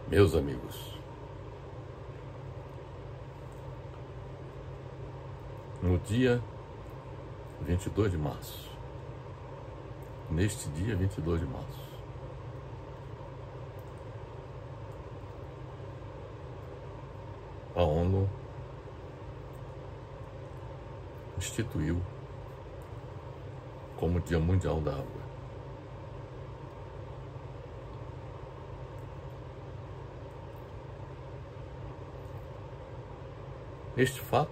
Meus amigos, no dia 22 de março, neste dia 22 de março, a ONU instituiu como Dia Mundial da Água. Este fato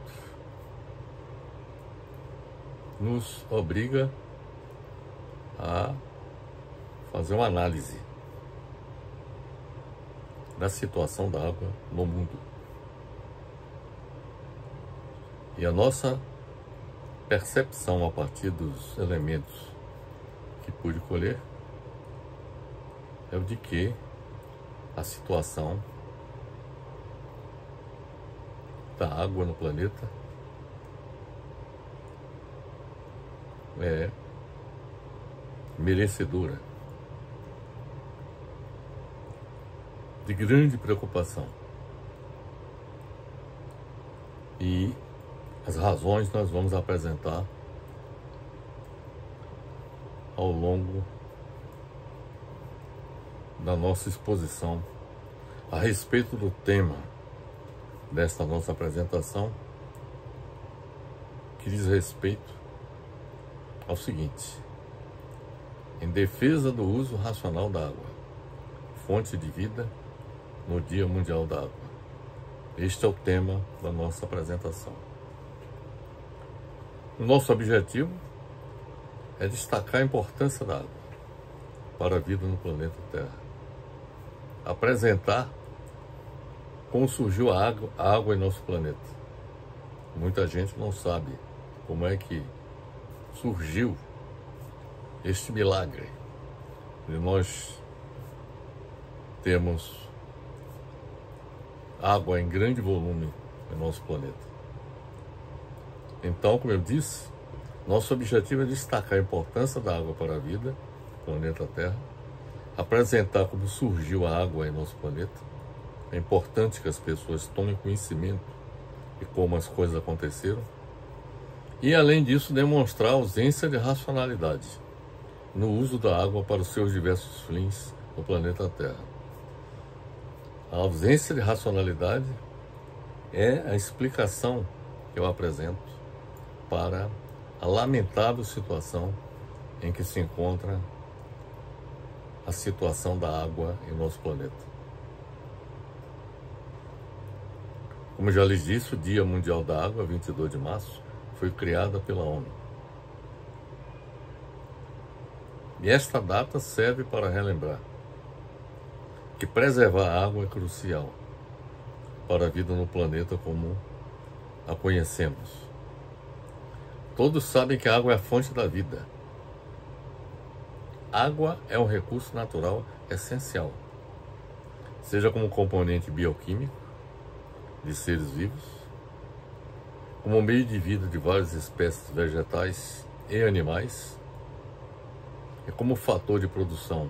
nos obriga a fazer uma análise da situação da água no mundo. E a nossa percepção a partir dos elementos que pude colher é o de que a situação da água no planeta é merecedora de grande preocupação. E as razões nós vamos apresentar ao longo da nossa exposição a respeito do tema desta nossa apresentação, que diz respeito ao seguinte: em defesa do uso racional da água, fonte de vida no Dia Mundial da Água. Este é o tema da nossa apresentação. O nosso objetivo é destacar a importância da água para a vida no planeta Terra. Apresentar como surgiu a água em nosso planeta. Muita gente não sabe como é que surgiu este milagre de nós termos água em grande volume em nosso planeta. Então, como eu disse, nosso objetivo é destacar a importância da água para a vida no planeta Terra, apresentar como surgiu a água em nosso planeta. É importante que as pessoas tomem conhecimento de como as coisas aconteceram. E, além disso, demonstrar a ausência de racionalidade no uso da água para os seus diversos fins no planeta Terra. A ausência de racionalidade é a explicação que eu apresento para a lamentável situação em que se encontra a situação da água em nosso planeta. Como já lhes disse, o Dia Mundial da Água, 22 de março, foi criada pela ONU. E esta data serve para relembrar que preservar a água é crucial para a vida no planeta como a conhecemos. Todos sabem que a água é a fonte da vida. Água é um recurso natural essencial, seja como componente bioquímico de seres vivos, como meio de vida de várias espécies vegetais e animais, e como fator de produção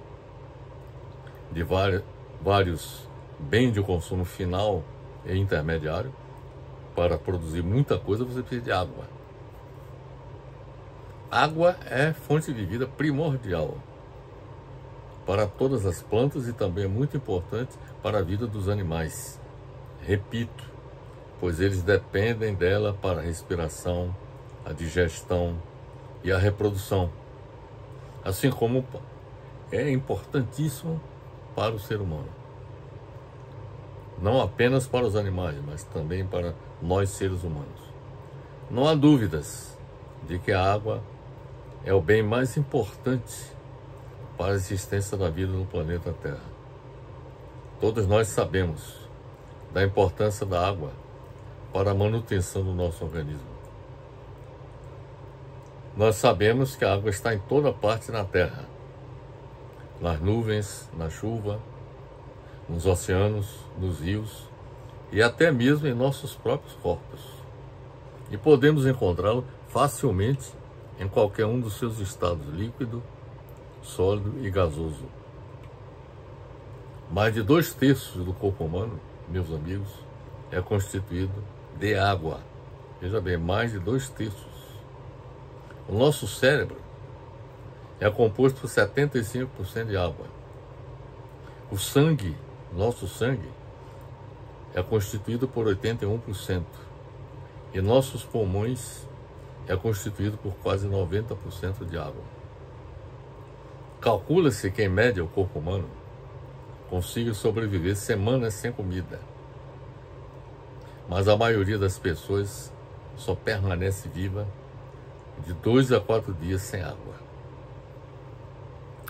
de vários bens de consumo final e intermediário. Para produzir muita coisa você precisa de água. Água é fonte de vida primordial para todas as plantas e também é muito importante para a vida dos animais. Repito, pois eles dependem dela para a respiração, a digestão e a reprodução, assim como é importantíssimo para o ser humano. Não apenas para os animais, mas também para nós seres humanos. Não há dúvidas de que a água é o bem mais importante para a existência da vida no planeta Terra. Todos nós sabemos da importância da água para a manutenção do nosso organismo. Nós sabemos que a água está em toda parte na Terra, nas nuvens, na chuva, nos oceanos, nos rios e até mesmo em nossos próprios corpos. E podemos encontrá-lo facilmente em qualquer um dos seus estados líquido, sólido e gasoso. Mais de 2/3 do corpo humano, meus amigos, é constituído de água. Veja bem, mais de 2/3. O nosso cérebro é composto por 75% de água. O sangue, nosso sangue, é constituído por 81%. E nossos pulmões é constituído por quase 90% de água. Calcula-se que, em média, o corpo humano consiga sobreviver semanas sem comida. Mas a maioria das pessoas só permanece viva de 2 a 4 dias sem água.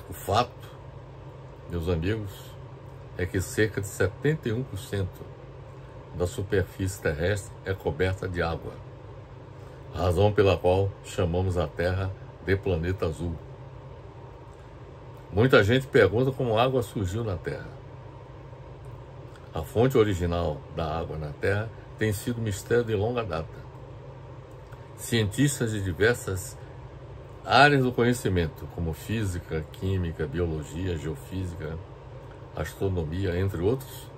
O fato, meus amigos, é que cerca de 71% da superfície terrestre é coberta de água, razão pela qual chamamos a Terra de planeta azul. Muita gente pergunta como a água surgiu na Terra. A fonte original da água na Terra tem sido mistério de longa data. Cientistas de diversas áreas do conhecimento, como física, química, biologia, geofísica, astronomia, entre outros,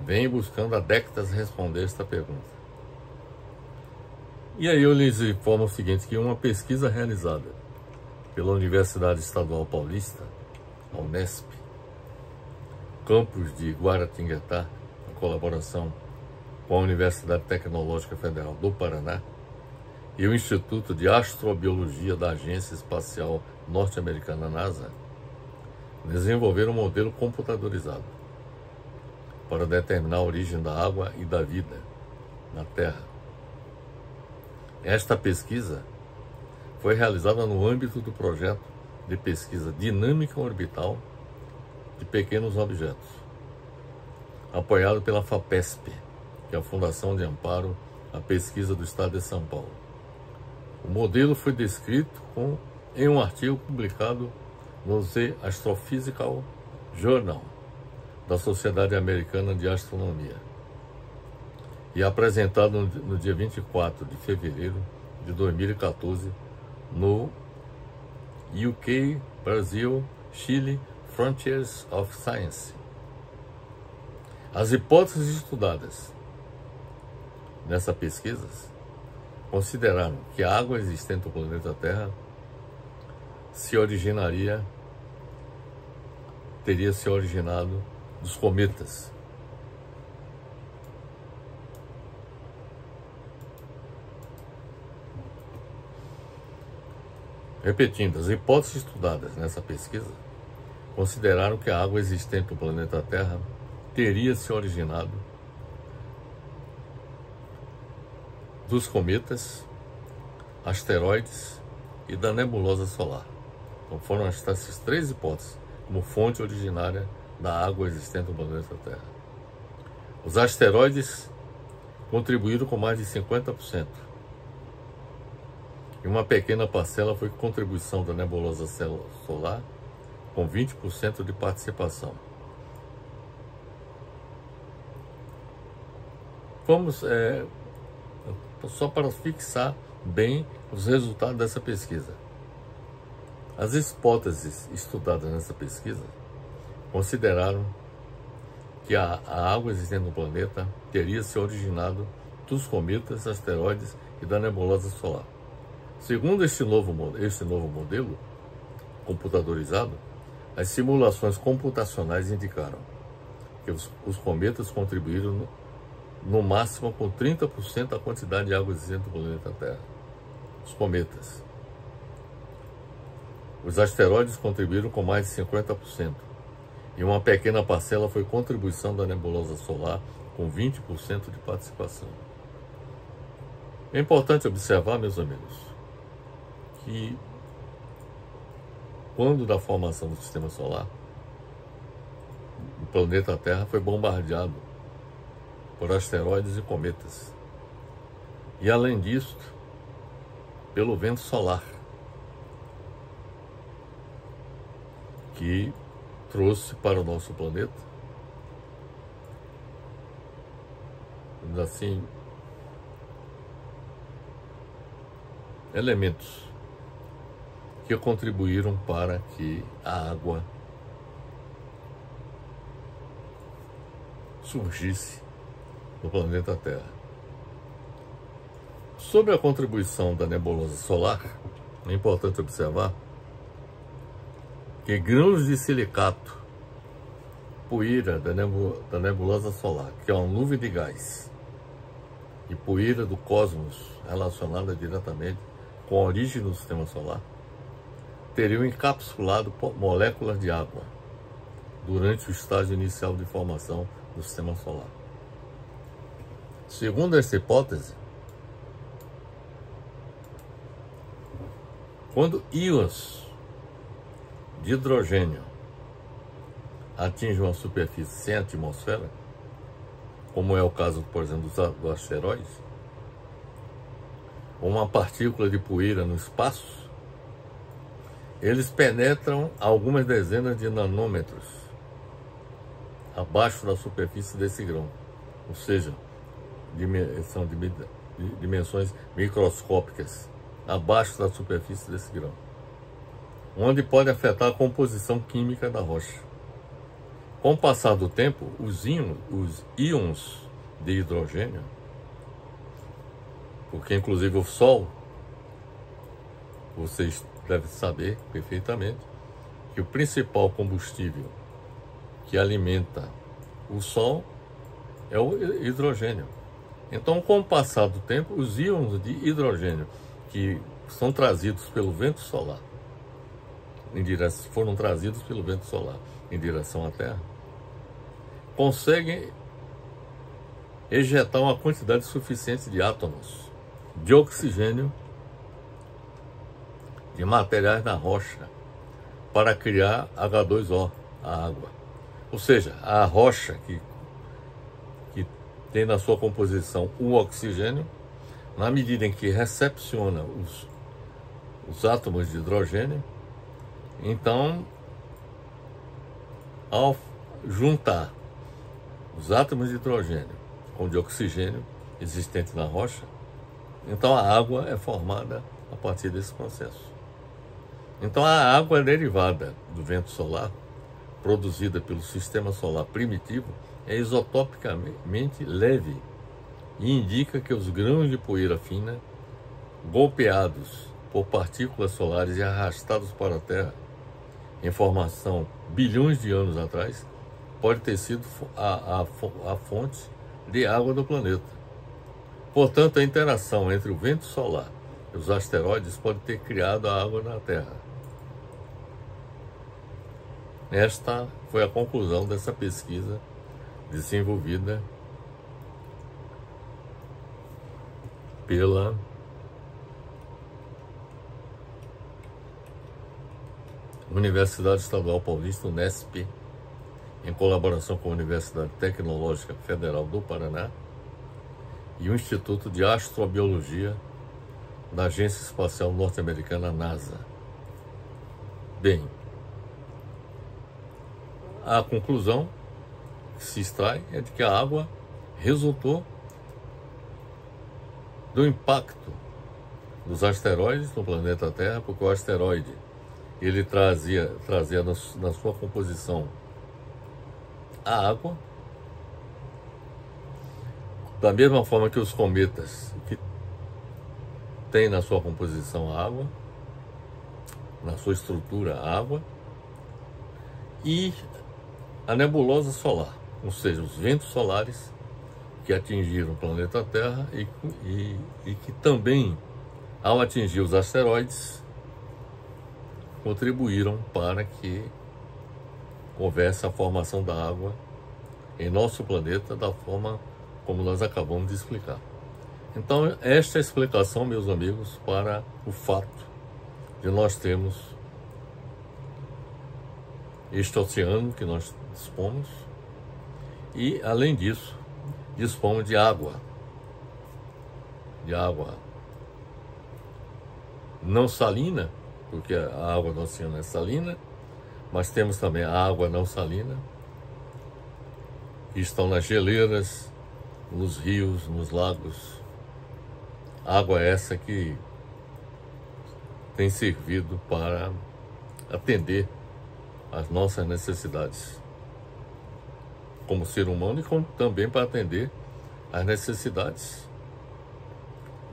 vêm buscando há décadas responder esta pergunta. E aí eu lhes informo o seguinte, que uma pesquisa realizada pela Universidade Estadual Paulista, a Unesp, campus de Guaratinguetá, em colaboração com a Universidade Tecnológica Federal do Paraná e o Instituto de Astrobiologia da Agência Espacial Norte-Americana NASA, desenvolveram um modelo computadorizado para determinar a origem da água e da vida na Terra. Esta pesquisa foi realizada no âmbito do projeto de pesquisa dinâmica orbital de pequenos objetos, apoiado pela FAPESP, que é a Fundação de Amparo à Pesquisa do Estado de São Paulo. O modelo foi descrito em um artigo publicado no The Astrophysical Journal da Sociedade Americana de Astronomia e apresentado no dia 24 de fevereiro de 2014 no UK, Brasil, Chile, Frontiers of Science. As hipóteses estudadas nessa pesquisa consideraram que a água existente no planeta Terra teria se originado dos cometas. Repetindo, as hipóteses estudadas nessa pesquisa consideraram que a água existente no planeta Terra teria se originado dos cometas, asteroides e da nebulosa solar. Então foram essas 3 hipóteses como fonte originária da água existente no planeta Terra. Os asteroides contribuíram com mais de 50%. E uma pequena parcela foi contribuição da nebulosa solar, com 20% de participação. Vamos, só para fixar bem os resultados dessa pesquisa. As hipóteses estudadas nessa pesquisa consideraram que a água existente no planeta teria se originado dos cometas, asteroides e da nebulosa solar. Segundo este novo modelo computadorizado, as simulações computacionais indicaram que os cometas contribuíram no máximo com 30% da quantidade de água existente no planeta Terra. Os cometas. Os asteroides contribuíram com mais de 50%. E uma pequena parcela foi contribuição da nebulosa solar, com 20% de participação. É importante observar, meus amigos, que quando da formação do sistema solar, o planeta Terra foi bombardeado por asteroides e cometas. E além disso, pelo vento solar, que trouxe para o nosso planeta, assim, elementos que contribuíram para que a água surgisse no planeta Terra. Sobre a contribuição da nebulosa solar, é importante observar que grãos de silicato, poeira da nebulosa solar, que é uma nuvem de gás, e poeira do cosmos relacionada diretamente com a origem do sistema solar, teriam encapsulado moléculas de água durante o estágio inicial de formação do sistema solar. Segundo essa hipótese, quando íons de hidrogênio atingem uma superfície sem atmosfera, como é o caso, por exemplo, dos asteroides, ou uma partícula de poeira no espaço, eles penetram algumas dezenas de nanômetros abaixo da superfície desse grão, ou seja, são de dimensões microscópicas, abaixo da superfície desse grão, onde pode afetar a composição química da rocha. Com o passar do tempo, os íons de hidrogênio, porque inclusive o Sol, vocês devem saber perfeitamente que o principal combustível que alimenta o Sol é o hidrogênio. Então, com o passar do tempo, os íons de hidrogênio que são trazidos pelo vento solar, foram trazidos pelo vento solar em direção à Terra, conseguem ejetar uma quantidade suficiente de átomos de oxigênio, de materiais na rocha, para criar H2O, a água. Ou seja, a rocha que tem na sua composição o oxigênio, na medida em que recepciona os átomos de hidrogênio, então, ao juntar os átomos de hidrogênio com de oxigênio existente na rocha, então a água é formada a partir desse processo. Então a água derivada do vento solar, produzida pelo sistema solar primitivo, é isotopicamente leve e indica que os grãos de poeira fina, golpeados por partículas solares e arrastados para a Terra em formação bilhões de anos atrás, pode ter sido a fonte de água do planeta. Portanto, a interação entre o vento solar e os asteroides pode ter criado a água na Terra. Esta foi a conclusão dessa pesquisa desenvolvida pela Universidade Estadual Paulista, Unesp, em colaboração com a Universidade Tecnológica Federal do Paraná e o Instituto de Astrobiologia da Agência Espacial Norte-Americana, NASA. Bem, a conclusão que se extrai é de que a água resultou do impacto dos asteroides no planeta Terra, porque o asteroide ele trazia na sua composição a água, da mesma forma que os cometas, que têm na sua composição a água, na sua estrutura a água, e a nebulosa solar, ou seja, os ventos solares que atingiram o planeta Terra e que também, ao atingir os asteroides, contribuíram para que houvesse a formação da água em nosso planeta da forma como nós acabamos de explicar. Então, esta é a explicação, meus amigos, para o fato de nós termos este oceano que nós dispomos e, além disso, dispomos de água não salina, porque a água do oceano é salina, mas temos também a água não salina, que estão nas geleiras, nos rios, nos lagos. Água essa que tem servido para atender às nossas necessidades. como ser humano e como também para atender às necessidades,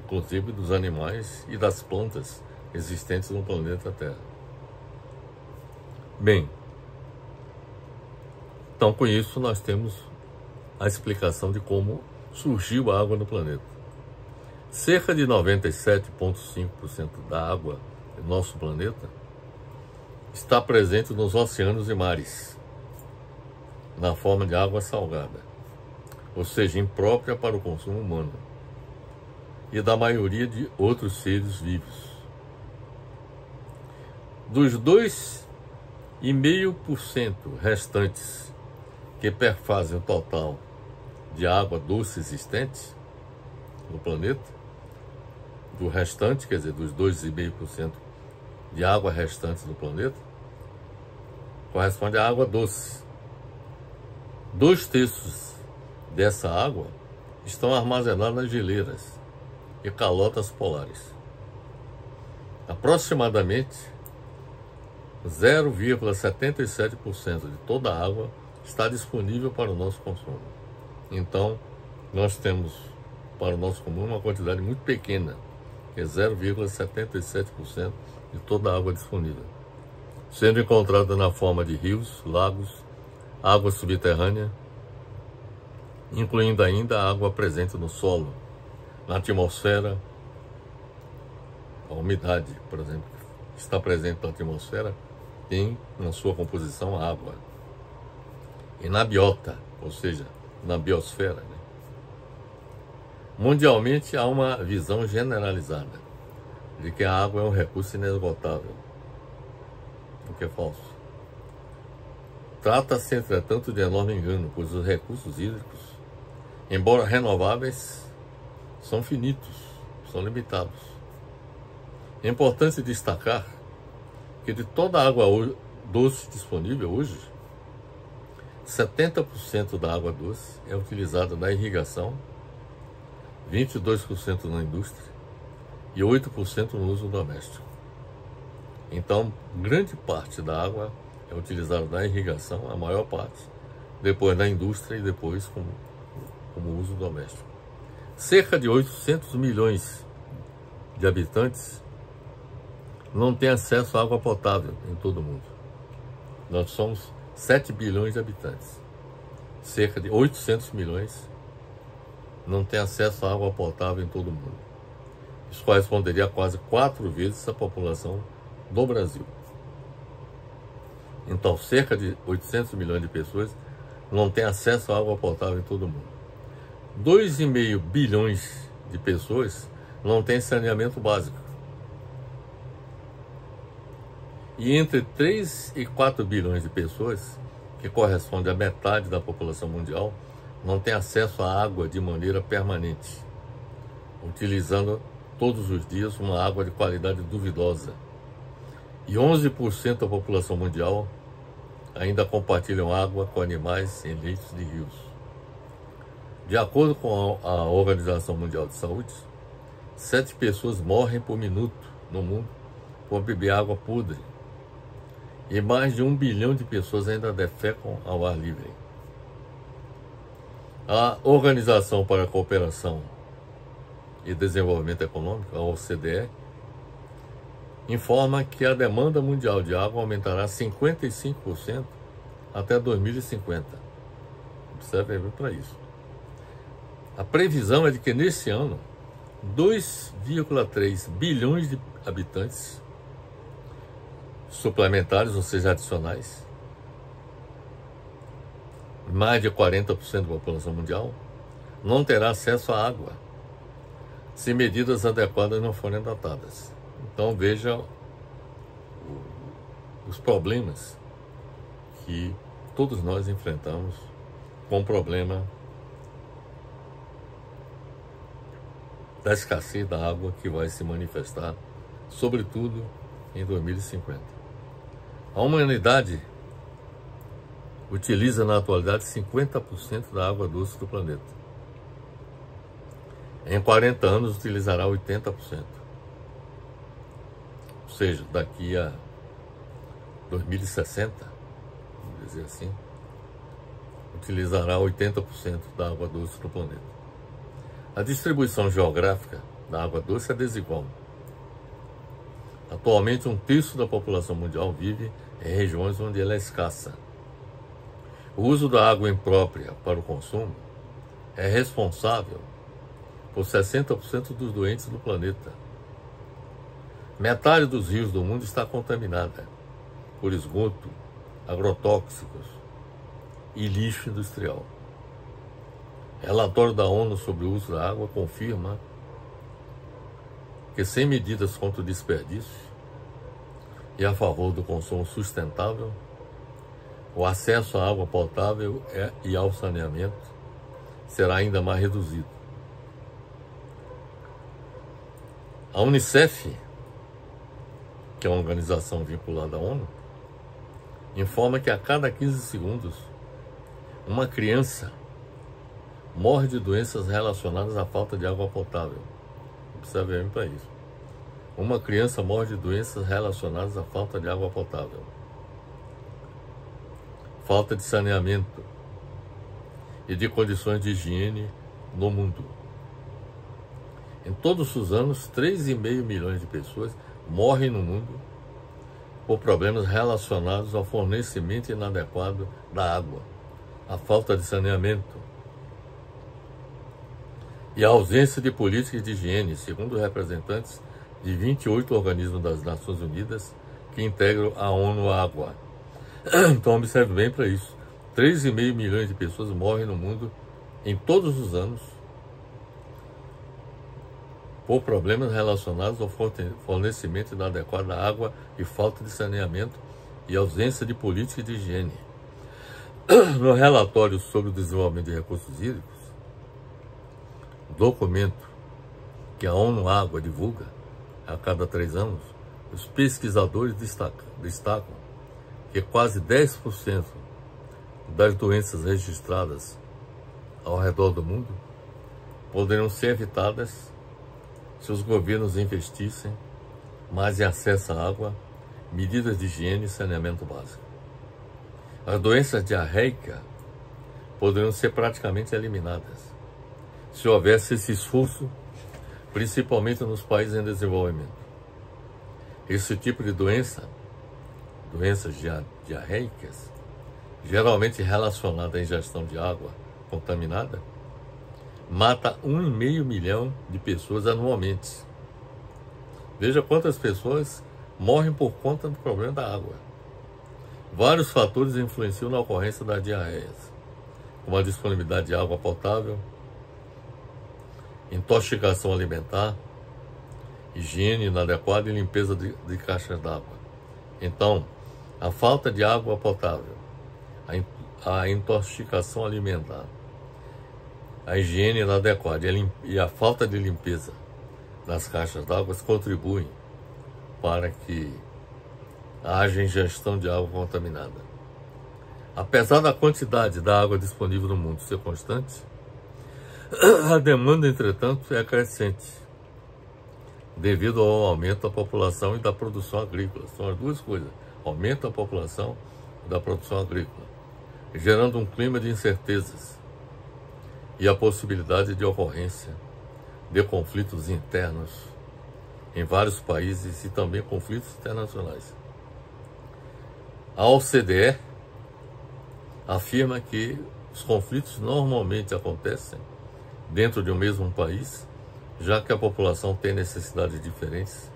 inclusive dos animais e das plantas existentes no planeta Terra. Bem, então com isso nós temos a explicação de como surgiu a água no planeta. Cerca de 97,5% da água do nosso planeta está presente nos oceanos e mares, na forma de água salgada, ou seja, imprópria para o consumo humano e da maioria de outros seres vivos. Dos 2,5% restantes que perfazem o total de água doce existente no planeta, do restante, quer dizer, dos 2,5% de água restante no planeta, corresponde à água doce. 2/3 dessa água estão armazenadas nas geleiras e calotas polares. Aproximadamente 0,77% de toda a água está disponível para o nosso consumo. Então, nós temos para o nosso comum uma quantidade muito pequena, que é 0,77% de toda a água disponível, sendo encontrada na forma de rios, lagos, água subterrânea, incluindo ainda a água presente no solo, na atmosfera, a umidade, por exemplo, que está presente na atmosfera, tem na sua composição a água. E na biota, ou seja, na biosfera, né? Mundialmente há uma visão generalizada de que a água é um recurso inesgotável, o que é falso. Trata-se, entretanto, de enorme engano, pois os recursos hídricos, embora renováveis, são finitos, são limitados. É importante destacar que de toda a água doce disponível hoje, 70% da água doce é utilizada na irrigação, 22% na indústria e 8% no uso doméstico. Então, grande parte da água é utilizada na irrigação, a maior parte, depois na indústria e depois como uso doméstico. Cerca de 800 milhões de habitantes não têm acesso à água potável em todo o mundo. Nós somos 7 bilhões de habitantes. Cerca de 800 milhões não têm acesso à água potável em todo o mundo. Isso corresponderia a quase 4 vezes a população do Brasil. Então, cerca de 800 milhões de pessoas não têm acesso à água potável em todo o mundo. 2,5 bilhões de pessoas não têm saneamento básico. E entre 3 e 4 bilhões de pessoas, que corresponde à metade da população mundial, não tem acesso à água de maneira permanente, utilizando todos os dias uma água de qualidade duvidosa. E 11% da população mundial ainda compartilham água com animais em leitos de rios. De acordo com a Organização Mundial de Saúde, 7 pessoas morrem por minuto no mundo por beber água podre. E mais de 1 bilhão de pessoas ainda defecam ao ar livre. A Organização para a Cooperação e Desenvolvimento Econômico, a OCDE, informa que a demanda mundial de água aumentará 55% até 2050. Observe bem para isso. A previsão é de que nesse ano, 2,3 bilhões de habitantes suplementares, ou seja, adicionais, mais de 40% da população mundial, não terá acesso à água se medidas adequadas não forem adotadas. Então veja os problemas que todos nós enfrentamos com o problema da escassez da água que vai se manifestar, sobretudo em 2050. A humanidade utiliza na atualidade 50% da água doce do planeta. Em 40 anos utilizará 80%. Ou seja, daqui a 2060, vamos dizer assim, utilizará 80% da água doce do planeta. A distribuição geográfica da água doce é desigual. Atualmente, 1/3 da população mundial vive em regiões onde ela é escassa. O uso da água imprópria para o consumo é responsável por 60% dos doentes do planeta. Metade dos rios do mundo está contaminada por esgoto, agrotóxicos e lixo industrial. Relatório da ONU sobre o uso da água confirma que, sem medidas contra o desperdício e a favor do consumo sustentável, o acesso à água potável e ao saneamento será ainda mais reduzido. A Unicef, que é uma organização vinculada à ONU, informa que a cada 15 segundos uma criança morre de doenças relacionadas à falta de água potável. Observe bem para isso. Uma criança morre de doenças relacionadas à falta de água potável, falta de saneamento e de condições de higiene no mundo. Em todos os anos, 3,5 milhões de pessoas morrem no mundo por problemas relacionados ao fornecimento inadequado da água, à falta de saneamento e à ausência de políticas de higiene, segundo representantes de 28 organismos das Nações Unidas que integram a ONU Água. Então, observe bem para isso. 3,5 milhões de pessoas morrem no mundo em todos os anos por problemas relacionados ao fornecimento inadequado da água e falta de saneamento e ausência de política de higiene. No relatório sobre o desenvolvimento de recursos hídricos, documento que a ONU Água divulga a cada 3 anos, os pesquisadores destacam que quase 10% das doenças registradas ao redor do mundo poderiam ser evitadas se os governos investissem mais em acesso à água, medidas de higiene e saneamento básico. As doenças diarreicas poderiam ser praticamente eliminadas se houvesse esse esforço, principalmente nos países em desenvolvimento. Esse tipo de doenças diarreicas, geralmente relacionada à ingestão de água contaminada, mata 1,5 milhão de pessoas anualmente. Veja quantas pessoas morrem por conta do problema da água. Vários fatores influenciam na ocorrência das diarreias, como a disponibilidade de água potável, intoxicação alimentar, higiene inadequada e limpeza de caixas d'água. Então, a falta de água potável, a intoxicação alimentar, a higiene inadequada e a falta de limpeza das caixas d'água contribuem para que haja ingestão de água contaminada. Apesar da quantidade da água disponível no mundo ser constante, a demanda, entretanto, é crescente, devido ao aumento da população e da produção agrícola. São as duas coisas, aumento da população e da produção agrícola, gerando um clima de incertezas e a possibilidade de ocorrência de conflitos internos em vários países e também conflitos internacionais. A OCDE afirma que os conflitos normalmente acontecem dentro de um mesmo país, já que a população tem necessidades diferentes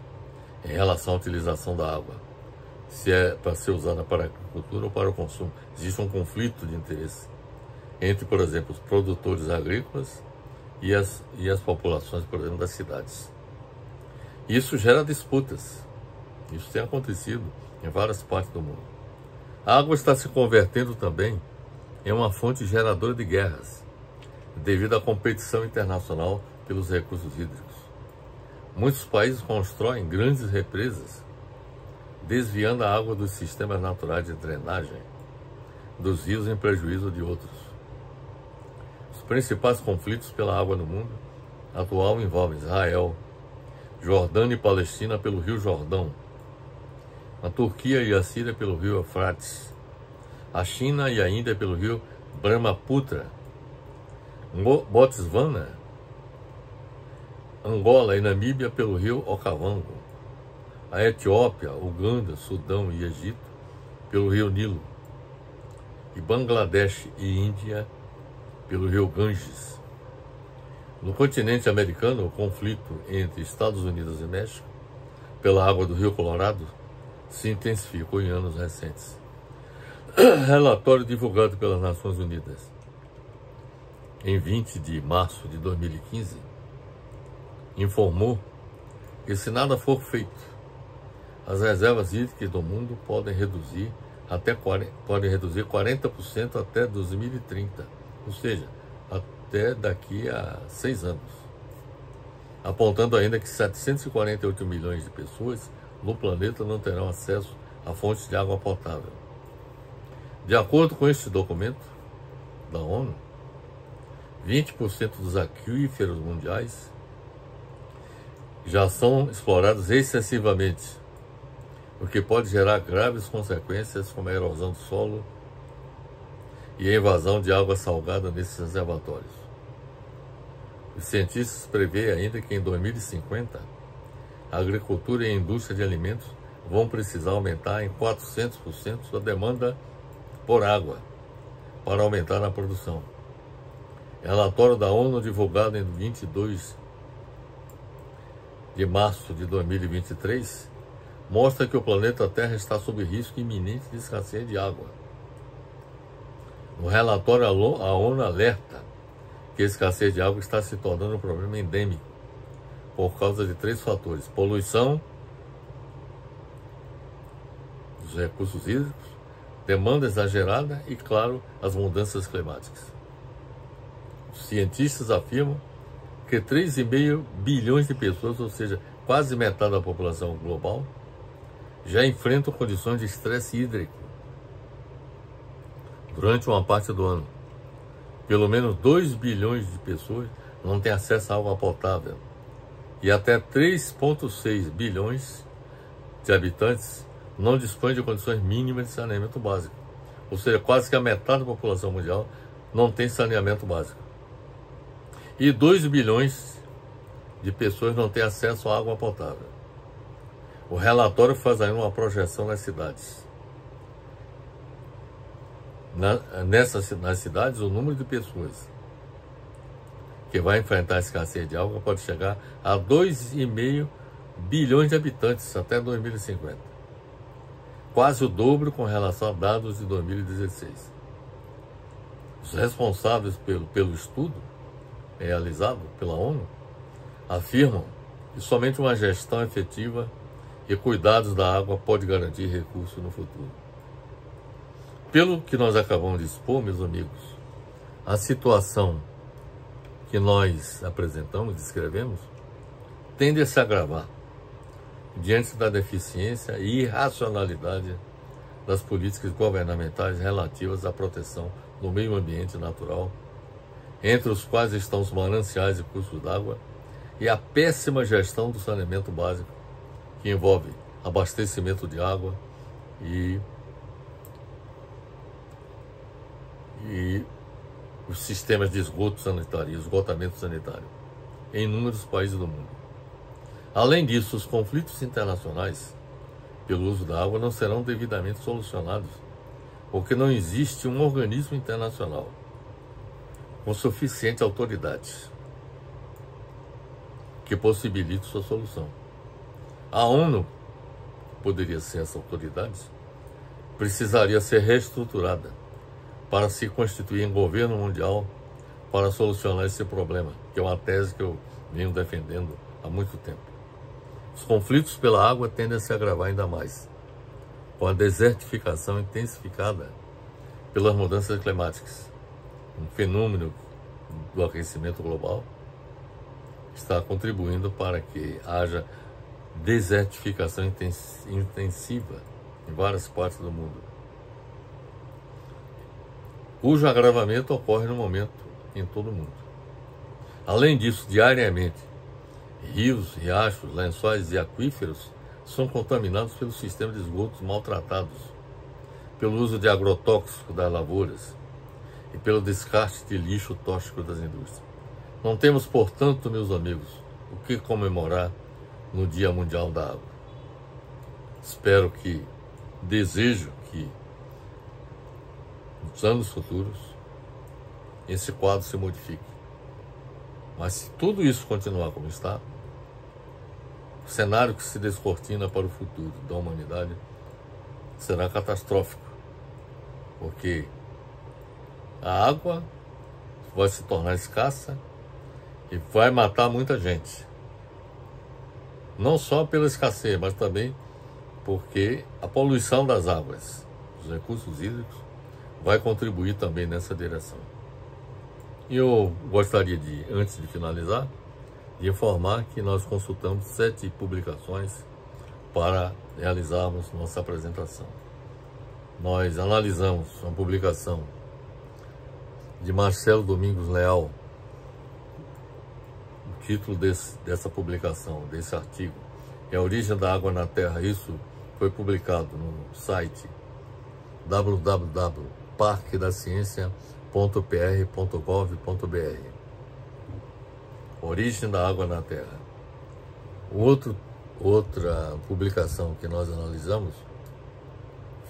em relação à utilização da água, se é para ser usada para a agricultura ou para o consumo. Existe um conflito de interesse entre, por exemplo, os produtores agrícolas e as populações, por exemplo, das cidades. Isso gera disputas. Isso tem acontecido em várias partes do mundo. A água está se convertendo também em uma fonte geradora de guerras, devido à competição internacional pelos recursos hídricos. Muitos países constroem grandes represas, desviando a água dos sistemas naturais de drenagem dos rios em prejuízo de outros. Os principais conflitos pela água no mundo atual envolvem Israel, Jordânia e Palestina pelo rio Jordão, a Turquia e a Síria pelo rio Eufrates, a China e a Índia pelo rio Brahmaputra, Botswana, Angola e Namíbia pelo rio Okavango, a Etiópia, Uganda, Sudão e Egito pelo rio Nilo, e Bangladesh e Índia pelo rio Ganges. No continente americano, o conflito entre Estados Unidos e México pela água do rio Colorado se intensificou em anos recentes. Relatório divulgado pelas Nações Unidas em 20 de março de 2015 informou que, se nada for feito, as reservas hídricas do mundo podem reduzir 40% até 2030, ou seja, até daqui a 6 anos, apontando ainda que 748 milhões de pessoas no planeta não terão acesso a fontes de água potável. De acordo com este documento da ONU, 20% dos aquíferos mundiais já são explorados excessivamente, o que pode gerar graves consequências como a erosão do solo e a invasão de água salgada nesses reservatórios. Os cientistas prevêem ainda que em 2050 a agricultura e a indústria de alimentos vão precisar aumentar em 400% sua demanda por água para aumentar a produção. Relatório da ONU divulgado em 22 de março de 2023 mostra que o planeta Terra está sob risco iminente de escassez de água. No relatório, a ONU alerta que a escassez de água está se tornando um problema endêmico por causa de 3 fatores: poluição dos recursos hídricos, demanda exagerada e, claro, as mudanças climáticas. Os cientistas afirmam que 3,5 bilhões de pessoas, ou seja, quase metade da população global, já enfrentam condições de estresse hídrico durante uma parte do ano. Pelo menos 2 bilhões de pessoas não têm acesso à água potável e até 3,6 bilhões de habitantes não dispõem de condições mínimas de saneamento básico. Ou seja, quase que a metade da população mundial não tem saneamento básico. E 2 bilhões de pessoas não têm acesso à água potável. O relatório faz ainda uma projeção nas cidades. Nas cidades, o número de pessoas que vai enfrentar a escassez de água pode chegar a 2,5 bilhões de habitantes até 2050. Quase o dobro com relação a dados de 2016. Os responsáveis pelo estudo realizado pela ONU afirmam que somente uma gestão efetiva e cuidados da água pode garantir recursos no futuro. Pelo que nós acabamos de expor, meus amigos, a situação que nós apresentamos, descrevemos, tende a se agravar diante da deficiência e irracionalidade das políticas governamentais relativas à proteção do meio ambiente natural, entre os quais estão os mananciais e cursos d'água, e a péssima gestão do saneamento básico, que envolve abastecimento de água e os sistemas de esgoto sanitário, esgotamento sanitário, em inúmeros países do mundo. Além disso, os conflitos internacionais pelo uso da água não serão devidamente solucionados, porque não existe um organismo internacional com suficiente autoridade que possibilite sua solução. A ONU, que poderia ser essa autoridade, precisaria ser reestruturada para se constituir em governo mundial para solucionar esse problema, que é uma tese que eu venho defendendo há muito tempo. Os conflitos pela água tendem a se agravar ainda mais, com a desertificação intensificada pelas mudanças climáticas. Um fenômeno do aquecimento global está contribuindo para que haja desertificação intensiva em várias partes do mundo, cujo agravamento ocorre no momento em todo o mundo. Além disso, diariamente, rios, riachos, lençóis e aquíferos são contaminados pelo sistema de esgotos maltratados, pelo uso de agrotóxicos das lavouras e pelo descarte de lixo tóxico das indústrias. Não temos, portanto, meus amigos, o que comemorar no Dia Mundial da Água. Desejo que, nos anos futuros, esse quadro se modifique. Mas se tudo isso continuar como está, o cenário que se descortina para o futuro da humanidade será catastrófico, porque a água vai se tornar escassa e vai matar muita gente. Não só pela escassez, mas também porque a poluição das águas, dos recursos hídricos, vai contribuir também nessa direção. E eu gostaria de, antes de finalizar, de informar que nós consultamos 7 publicações para realizarmos nossa apresentação. Nós analisamos uma publicação de Marcelo Domingos Leal. O título dessa publicação, desse artigo, é A Origem da Água na Terra. Isso foi publicado no site www.parquedaciencia.pr.gov.br. Origem da Água na Terra. Outra publicação que nós analisamos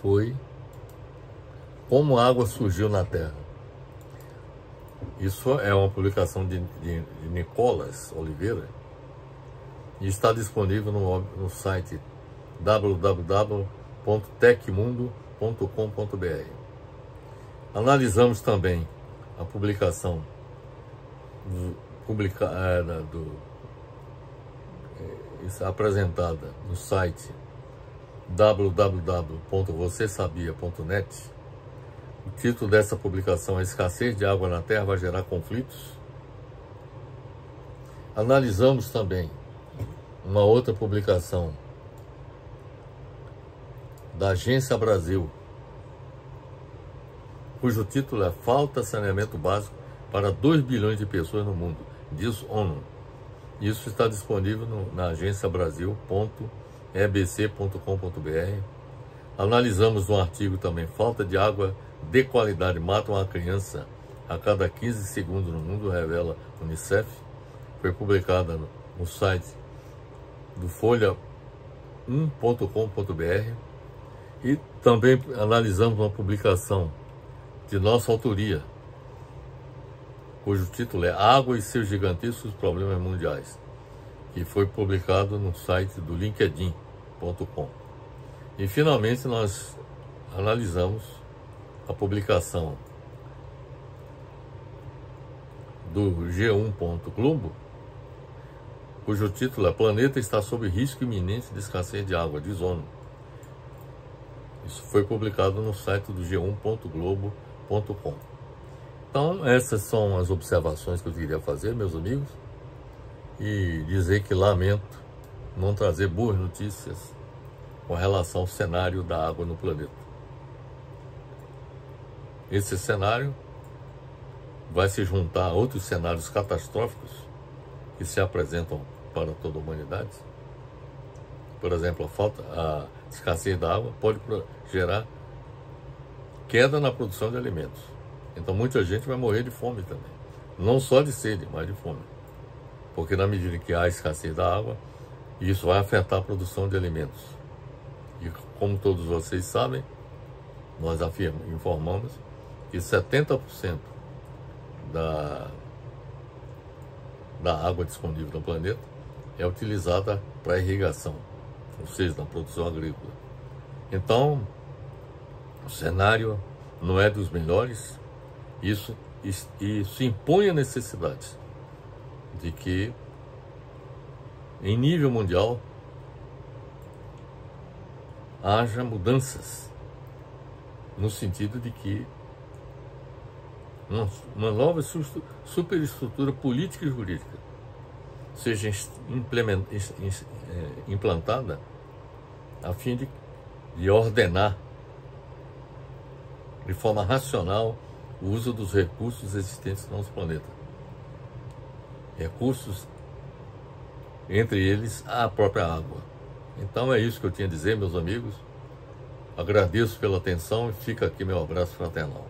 foi Como a Água Surgiu na Terra. Isso é uma publicação de Nicolas Oliveira e está disponível no site www.tecmundo.com.br. Analisamos também a publicação apresentada no site www.vocêsabia.net. O título dessa publicação é A Escassez de Água na Terra vai gerar conflitos. Analisamos também uma outra publicação da Agência Brasil, cujo título é Falta saneamento básico para 2 bilhões de pessoas no mundo, diz ONU. Isso está disponível na agenciabrasil.ebc.com.br. Analisamos um artigo também, Falta de água de qualidade mata uma criança a cada 15 segundos no mundo, revela Unicef. Foi publicada no site do folha1.com.br. E também analisamos uma publicação de nossa autoria, cujo título é Água e seus gigantescos problemas mundiais, que foi publicado no site do linkedin.com. E finalmente nós analisamos a publicação do G1.globo, cujo título é Planeta está sob risco iminente de escassez de água, diz ONU. Isso foi publicado no site do G1.globo.com. Então, essas são as observações que eu queria fazer, meus amigos, e dizer que lamento não trazer boas notícias com relação ao cenário da água no planeta. Esse cenário vai se juntar a outros cenários catastróficos que se apresentam para toda a humanidade. Por exemplo, a escassez da água pode gerar queda na produção de alimentos. Então muita gente vai morrer de fome também. Não só de sede, mas de fome. Porque na medida que há escassez da água, isso vai afetar a produção de alimentos. E como todos vocês sabem, nós informamos que 70% da água disponível no planeta é utilizada para irrigação, ou seja, na produção agrícola. Então, o cenário não é dos melhores. Isso impõe a necessidade de que, em nível mundial, haja mudanças, no sentido de que uma nova superestrutura política e jurídica seja implantada a fim de ordenar de forma racional o uso dos recursos existentes no nosso planeta. Recursos, entre eles a própria água. Então é isso que eu tinha a dizer, meus amigos. Agradeço pela atenção e fica aqui meu abraço fraternal.